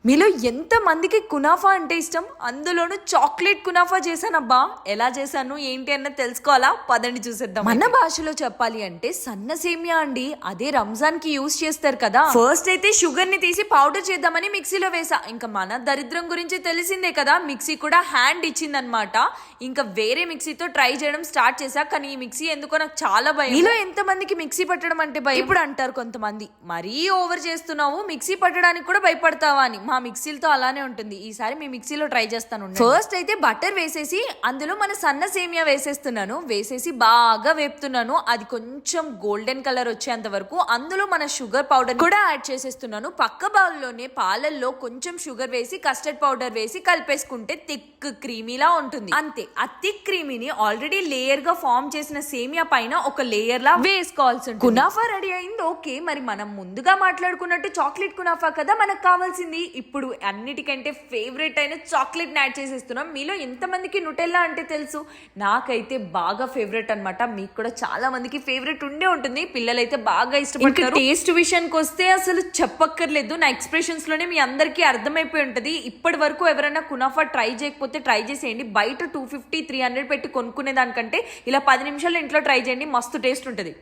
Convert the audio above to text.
మీలో ఎంత మందికి కునాఫా అంటే ఇష్టం? అందులోనూ చాక్లెట్ కునాఫా చేశానబ్బా. ఎలా చేశాను ఏంటి అన్నది తెలుసుకోవాలా? పదండి చూసేద్దాం. మన భాషలో చెప్పాలి అంటే సన్న సేమియా అండి. అదే రంజాన్ కి యూస్ చేస్తారు కదా. ఫస్ట్ అయితే షుగర్ ని తీసి పౌడర్ చేద్దామని మిక్సీలో వేసా. ఇంకా మన దరిద్రం గురించి తెలిసిందే కదా, మిక్సీ కూడా హ్యాండ్ ఇచ్చిందనమాట. ఇంకా వేరే మిక్సీతో ట్రై చేయడం స్టార్ట్ చేశా. కానీ ఈ మిక్సీ ఎందుకో నాకు చాలా భయం. మీలో ఎంత మందికి మిక్సీ పట్టడం అంటే భయం? ఇప్పుడు అంటారు కొంతమంది, మరీ ఓవర్ చేస్తున్నావు, మిక్సీ పట్టడానికి కూడా భయపడతావా అని. మా మిక్సీలతో అలానే ఉంటుంది. ఈసారి మీ మిక్సీలో ట్రై చేస్తాను. ఫస్ట్ అయితే బటర్ వేసేసి అందులో మన సన్న సేమియా వేసేస్తున్నాను. వేసేసి బాగా వేపుతున్నాను. అది కొంచెం గోల్డెన్ కలర్ వచ్చేంత వరకు అందులో మన షుగర్ పౌడర్ కూడా యాడ్ చేసేస్తున్నాను. పక్క బౌల్లోనే పాలల్లో కొంచెం షుగర్ వేసి కస్టర్డ్ పౌడర్ వేసి కలిపేసుకుంటే థిక్ క్రీమీలా ఉంటుంది. అంతే. ఆ థిక్ క్రీమీని ఆల్రెడీ లేయర్ గా ఫామ్ చేసిన సేమియా పైన ఒక లేయర్ లా వేసుకోవాల్సి ఉంటుంది. కునాఫా రెడీ అయింది. ఓకే, మరి మనం ముందుగా మాట్లాడుకున్నట్టు చాక్లెట్ కునాఫా కదా మనకు కావాల్సింది. ఇప్పుడు అన్నిటికంటే ఫేవరెట్ అయిన చాక్లెట్ ని యాడ్ చేసేస్తున్నాం. మీలో ఎంతమందికి నుటెల్లా అంటే తెలుసు? నాకైతే బాగా ఫేవరెట్ అనమాట. మీకు కూడా చాలా మందికి ఫేవరెట్ ఉండే ఉంటుంది. పిల్లలైతే బాగా ఇష్టపడతారు. టేస్ట్ విషయానికి వస్తే అసలు చెప్పక్కర్లేదు. నా ఎక్స్ప్రెషన్స్ లోనే మీ అందరికీ అర్థమైపోయి ఉంటది. ఇప్పటి వరకు ఎవరైనా కునాఫా ట్రై చేయకపోతే ట్రై చేసేయండి. బయట 250-300 పెట్టి కొనుక్కునే దానికంటే ఇలా 10 నిమిషాలు ఇంట్లో ట్రై చేయండి. మస్తు టేస్ట్ ఉంటుంది.